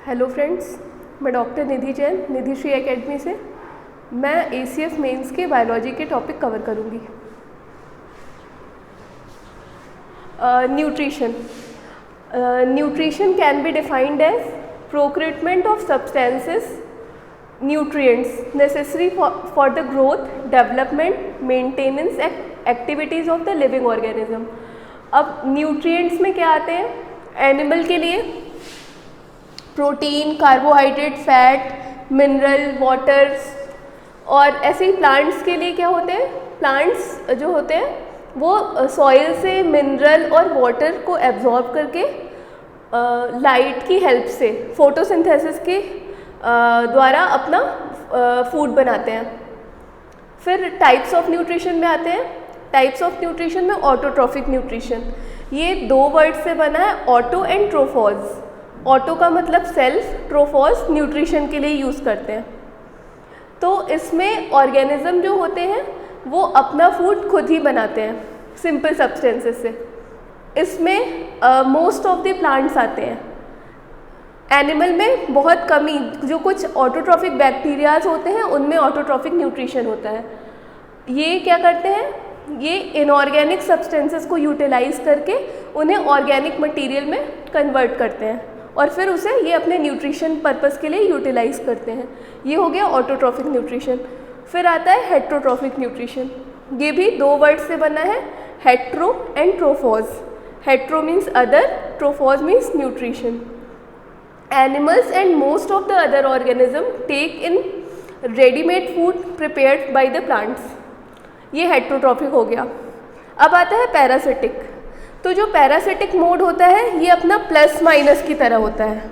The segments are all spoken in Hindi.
हेलो फ्रेंड्स, मैं डॉक्टर निधि जैन, निधि श्री एकेडमी से। मैं ACF मेंस के बायोलॉजी के टॉपिक कवर करूँगी। Nutrition can be defined as procurement of substances nutrients necessary for the growth, development, maintenance activities of the living organism। अब न्यूट्रिएंट्स में क्या आते हैं? एनिमल के लिए protein, carbohydrate, fat, mineral, waters, और ऐसे ही प्लांट्स के लिए क्या होते हैं? प्लांट्स जो होते हैं वो सॉइल से मिनरल और वाटर को एब्जॉर्ब करके लाइट की हेल्प से फोटोसिंथेसिस के द्वारा अपना फूड बनाते हैं। फिर टाइप्स ऑफ न्यूट्रिशन में आते हैं। टाइप्स ऑफ न्यूट्रिशन में ऑटोट्रॉफिक न्यूट्रिशन, ये दो वर्ड से बना है, ऑटो एंड ट्रोफॉज। ऑटो का मतलब सेल्फ, ट्रोफॉज न्यूट्रिशन के लिए यूज़ करते हैं। तो इसमें ऑर्गेनिज्म जो होते हैं वो अपना फूड खुद ही बनाते हैं सिंपल सब्सटेंसेस से। इसमें मोस्ट ऑफ द प्लांट्स आते हैं। एनिमल में बहुत कमी, जो कुछ ऑटोट्रॉफिक बैक्टीरियाज होते हैं उनमें ऑटोट्रॉफिक न्यूट्रिशन होता है। ये क्या करते हैं? ये इनऑर्गेनिक सब्सटेंसेस को यूटिलाइज करके उन्हें ऑर्गेनिक मटेरियल में कन्वर्ट करते हैं और फिर उसे ये अपने न्यूट्रिशन पर्पस के लिए यूटिलाइज करते हैं। ये हो गया ऑटोट्रॉफिक न्यूट्रिशन। फिर आता है हेट्रोट्रॉफिक न्यूट्रिशन। ये भी दो वर्ड से बना है, hetero and trophs. Hetero means other, trophs means nutrition. Animals and most of the other organism take in ready-made food prepared by the plants। ये हेट्रोट्रॉफिक हो गया। अब आता है पैरासिटिक। तो जो पैरासिटिक मोड होता है ये अपना प्लस माइनस की तरह होता है।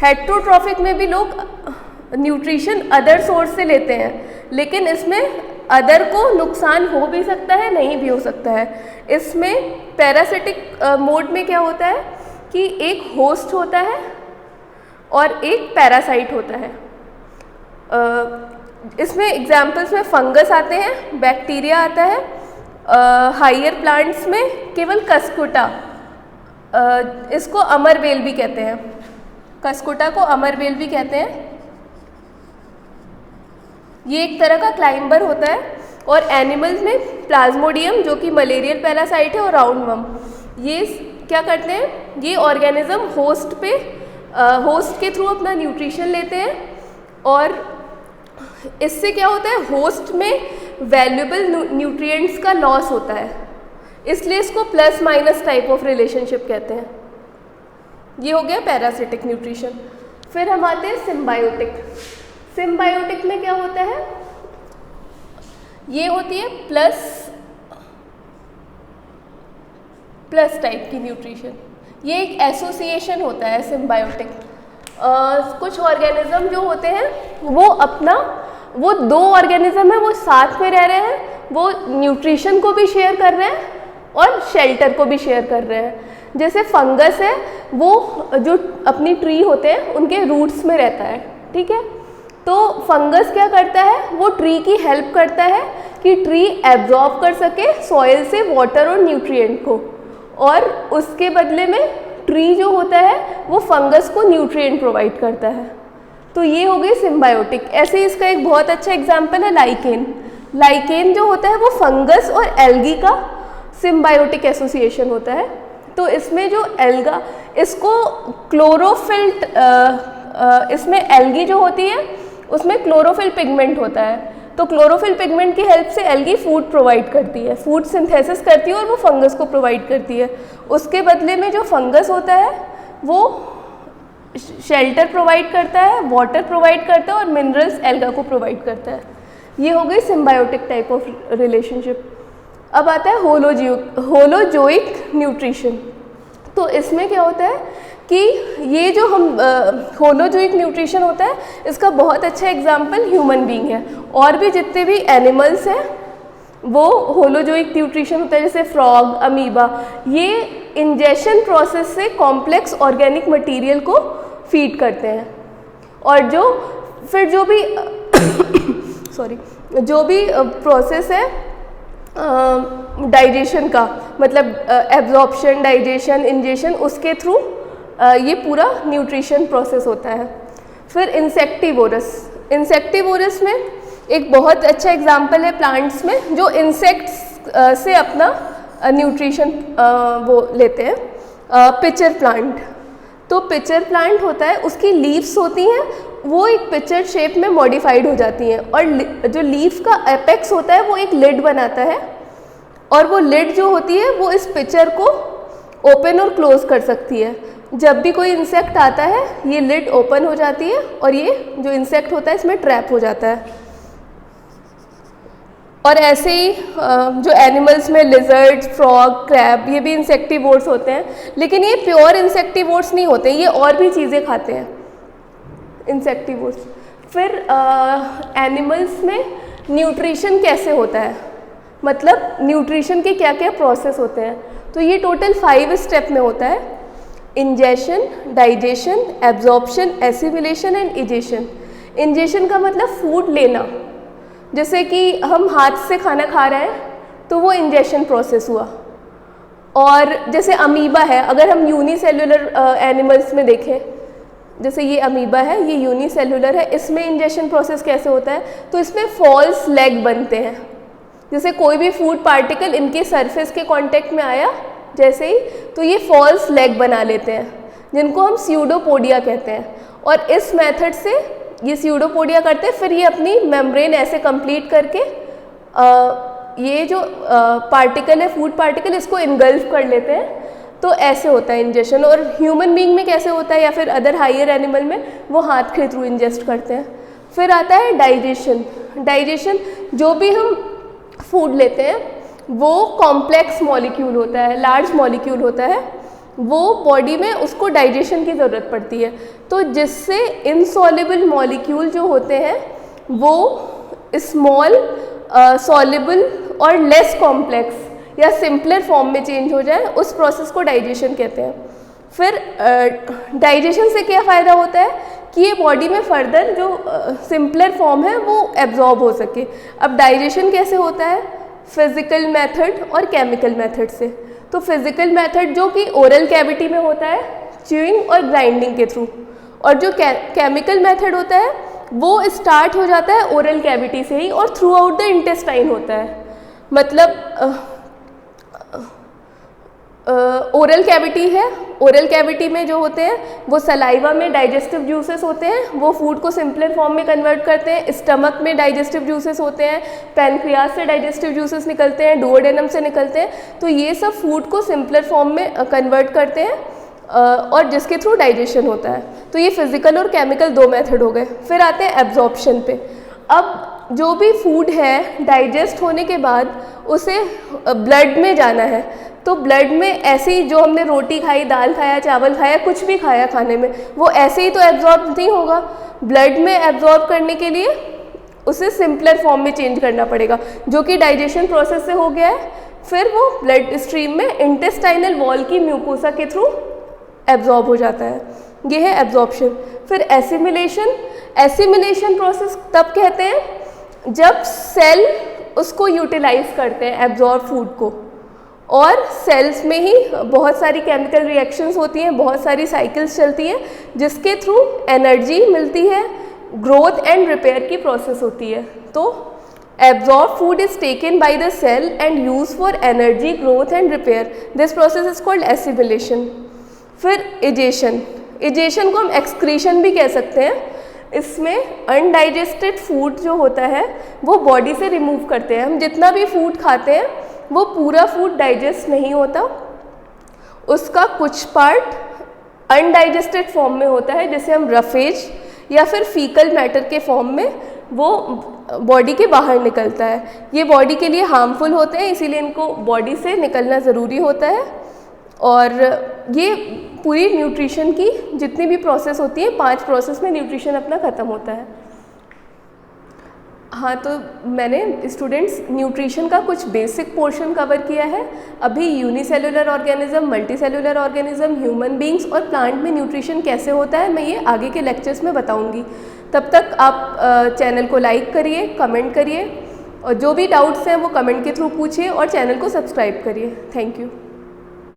हेट्रोट्रॉफिक में भी लोग न्यूट्रिशन अदर सोर्स से लेते हैं, लेकिन इसमें अदर को नुकसान हो भी सकता है, नहीं भी हो सकता है। इसमें पैरासिटिक मोड में क्या होता है कि एक होस्ट होता है और एक पैरासाइट होता है। इसमें एग्जाम्पल्स में फंगस आते हैं, बैक्टीरिया आता है। हायर प्लांट्स में केवल कस्कुटा, इसको अमरबेल भी कहते हैं। कस्कुटा को अमरबेल भी कहते हैं। ये एक तरह का क्लाइंबर होता है। और एनिमल्स में प्लाज्मोडियम, जो कि मलेरियल पैरासाइट है, और राउंडवम, ये क्या करते हैं? ये ऑर्गेनिज्म होस्ट के थ्रू अपना न्यूट्रिशन लेते हैं और इससे क्या होता है? होस्ट में वैल्यूएबल न्यूट्रिएंट्स का लॉस होता है, इसलिए इसको plus minus type of relationship कहते हैं। ये हो गया पैरासिटिक न्यूट्रिशन। फिर हम आते हैं सिम्बायोटिक। सिम्बायोटिक में क्या होता है? ये होती है प्लस टाइप की न्यूट्रिशन। ये एक एसोसिएशन होता है सिम्बायोटिक। कुछ ऑर्गेनिज्म जो होते हैं वो दो ऑर्गेनिज्म है, वो साथ में रह रहे हैं, वो न्यूट्रिशन को भी शेयर कर रहे हैं और शेल्टर को भी शेयर कर रहे हैं। जैसे फंगस है, वो जो अपनी ट्री होते हैं उनके रूट्स में रहता है, ठीक है। तो फंगस क्या करता है? वो ट्री की हेल्प करता है कि ट्री एब्जॉर्ब कर सके सॉइल से वाटर और न्यूट्रिएंट को, और उसके बदले में ट्री जो होता है वो फंगस को न्यूट्रिएंट प्रोवाइड करता है। तो ये हो गई सिम्बायोटिक। ऐसे ही इसका एक बहुत अच्छा एग्जांपल है लाइकेन। लाइकेन जो होता है वो फंगस और एल्गी का सिम्बायोटिक एसोसिएशन होता है। तो इसमें जो एल्गा, इसको क्लोरोफिल, इसमें एल्गी जो होती है उसमें क्लोरोफिल पिगमेंट होता है। तो क्लोरोफिल पिगमेंट की हेल्प से एल्गी फूड प्रोवाइड करती है, फूड सिंथेसिस करती है और वो फंगस को प्रोवाइड करती है। उसके बदले में जो फंगस होता है वो शेल्टर प्रोवाइड करता है, वाटर प्रोवाइड करता है और मिनरल्स एल्गा को प्रोवाइड करता है। ये हो गई सिम्बायोटिक टाइप ऑफ रिलेशनशिप। अब आता है होलोजोइक न्यूट्रिशन। तो इसमें क्या होता है कि ये जो हम होलोजोइक न्यूट्रिशन होता है, इसका बहुत अच्छा एग्जाम्पल ह्यूमन बीइंग है। और भी जितने भी एनिमल्स हैं वो होलोजोइक न्यूट्रिशन होता है, जैसे फ्रॉग, अमीबा। ये इंजेशन प्रोसेस से कॉम्प्लेक्स ऑर्गेनिक मटेरियल को फीड करते हैं। और जो भी प्रोसेस है डाइजेशन का, मतलब एब्जॉर्प्शन, डाइजेशन, इंजेशन, उसके थ्रू ये पूरा न्यूट्रिशन प्रोसेस होता है। फिर इंसेक्टिवोरस, इंसेक्टिवोरस में एक बहुत अच्छा एग्जाम्पल है प्लांट्स में जो इंसेक्ट्स से अपना न्यूट्रिशन वो लेते हैं, पिचर प्लांट। तो पिचर प्लांट होता है, उसकी लीव्स होती हैं वो एक पिचर शेप में मॉडिफाइड हो जाती हैं, और जो लीफ का एपेक्स होता है वो एक लिड बनाता है, और वो लिड जो होती है वो इस पिचर को ओपन और क्लोज कर सकती है। जब भी कोई इंसेक्ट आता है ये लिड ओपन हो जाती है और ये जो इंसेक्ट होता है इसमें ट्रैप हो जाता है। और ऐसे ही जो एनिमल्स में लिजर्ड, फ्रॉग, क्रैब, ये भी इंसेक्टिवोर्स होते हैं, लेकिन ये प्योर इंसेक्टिवोर्स नहीं होते, ये और भी चीज़ें खाते हैं इंसेक्टिवोर्स। फिर एनिमल्स में न्यूट्रिशन कैसे होता है, मतलब न्यूट्रिशन के क्या क्या प्रोसेस होते हैं, तो ये टोटल 5 स्टेप में होता है। Ingestion, digestion, absorption, assimilation and egestion. Ingestion का मतलब फूड लेना, जैसे कि हम हाथ से खाना खा रहे हैं तो वो इंजेशन प्रोसेस हुआ। और जैसे अमीबा है, अगर हम यूनिसेलुलर एनिमल्स में देखें, जैसे ये अमीबा है, ये यूनिसेलुलर है, इसमें इंजेशन प्रोसेस कैसे होता है, तो इसमें फॉल्स लेग बनते हैं। जैसे कोई भी फूड पार्टिकल इनके सरफेस के कांटेक्ट में आया जैसे ही, तो ये फॉल्स लेग बना लेते हैं, जिनको हम स्यूडोपोडिया कहते हैं। और इस मेथड से ये स्यूडोपोडिया करते हैं, फिर ये अपनी मेम्ब्रेन ऐसे कंप्लीट करके ये जो पार्टिकल है, फूड पार्टिकल, इसको इनगल्फ कर लेते हैं। तो ऐसे होता है इंजेशन। और ह्यूमन बीइंग में कैसे होता है या फिर अदर हायर एनिमल में, वो हाथ के थ्रू इंजेस्ट करते हैं। फिर आता है डाइजेशन। डाइजेशन, जो भी हम फूड लेते हैं वो कॉम्प्लेक्स मॉलिक्यूल होता है, लार्ज मॉलिक्यूल होता है, वो बॉडी में उसको डाइजेशन की ज़रूरत पड़ती है। तो जिससे इनसॉल्युबल मॉलिक्यूल जो होते हैं वो स्मॉल, सॉल्युबल और लेस कॉम्प्लेक्स या सिंपलर फॉर्म में चेंज हो जाए, उस प्रोसेस को डाइजेशन कहते हैं। फिर डाइजेशन से क्या फ़ायदा होता है कि ये बॉडी में फर्दर जो सिंपलर फॉर्म है वो एब्जॉर्ब हो सके। अब डाइजेशन कैसे होता है, फिजिकल मेथड और केमिकल मेथड से। तो फिजिकल मेथड जो कि ओरल कैविटी में होता है, च्यूइंग और ग्राइंडिंग के थ्रू, और जो केमिकल मेथड होता है वो स्टार्ट हो जाता है ओरल कैविटी से ही और थ्रू आउट द इंटेस्टाइन होता है। मतलब ओरल कैविटी है, ओरल कैविटी में जो होते हैं वो सलाइवा में डाइजेस्टिव जूसेस होते हैं, वो फूड को सिंपलर फॉर्म में कन्वर्ट करते हैं। स्टमक में डाइजेस्टिव जूसेस होते हैं, पैनक्रियाज से डाइजेस्टिव जूसेस निकलते हैं, डुओडेनम से निकलते हैं। तो ये सब फूड को सिंपलर फॉर्म में कन्वर्ट करते हैं और जिसके थ्रू डाइजेशन होता है। तो ये फिजिकल और केमिकल 2 मेथड हो गए। फिर आते हैं एब्जॉर्प्शन पे। अब जो भी फूड है डाइजेस्ट होने के बाद उसे ब्लड में जाना है, तो ब्लड में ऐसे ही जो हमने रोटी खाई, दाल खाया, चावल खाया, कुछ भी खाया खाने में, वो ऐसे ही तो एब्जॉर्ब नहीं होगा। ब्लड में एब्जॉर्ब करने के लिए उसे सिंपलर फॉर्म में चेंज करना पड़ेगा, जो कि डाइजेशन प्रोसेस से हो गया है। फिर वो ब्लड स्ट्रीम में इंटेस्टाइनल वॉल की म्यूकोसा के थ्रू एब्जॉर्ब हो जाता है। ये है एब्जॉर्प्शन। फिर एसिमिलेशन। एसिमिलेशन प्रोसेस तब कहते हैं जब सेल उसको यूटिलाइज करते हैं, एब्जॉर्ब फूड को, और सेल्स में ही बहुत सारी केमिकल रिएक्शंस होती हैं, बहुत सारी साइकिल्स चलती हैं, जिसके थ्रू एनर्जी मिलती है, ग्रोथ एंड रिपेयर की प्रोसेस होती है। तो absorb food is taken by the cell and use for energy, growth and repair. This process is called assimilation. फिर इजेशन। इजेशन को हम एक्सक्रीशन भी कह सकते हैं। इसमें अनडाइजेस्टेड फूड जो होता है वो बॉडी से रिमूव करते हैं। हम जितना भी फूड खाते हैं वो पूरा फूड डाइजेस्ट नहीं होता, उसका कुछ पार्ट अनडाइजेस्टेड फॉर्म में होता है, जिसे हम रफेज या फिर फीकल मैटर के फॉर्म में वो बॉडी के बाहर निकलता है। ये बॉडी के लिए हार्मफुल होते हैं, इसीलिए इनको बॉडी से निकलना ज़रूरी होता है। और ये पूरी न्यूट्रिशन की जितनी भी प्रोसेस होती है, 5 प्रोसेस में न्यूट्रिशन अपना ख़त्म होता है। हाँ, तो मैंने स्टूडेंट्स न्यूट्रिशन का कुछ बेसिक पोर्शन कवर किया है। अभी unicellular organism, multicellular organism, human beings और प्लांट में न्यूट्रिशन कैसे होता है मैं ये आगे के लेक्चर्स में बताऊंगी। तब तक आप चैनल को लाइक करिए, कमेंट करिए, और जो भी डाउट्स हैं वो कमेंट के थ्रू पूछिए और चैनल को सब्सक्राइब करिए। Thank you.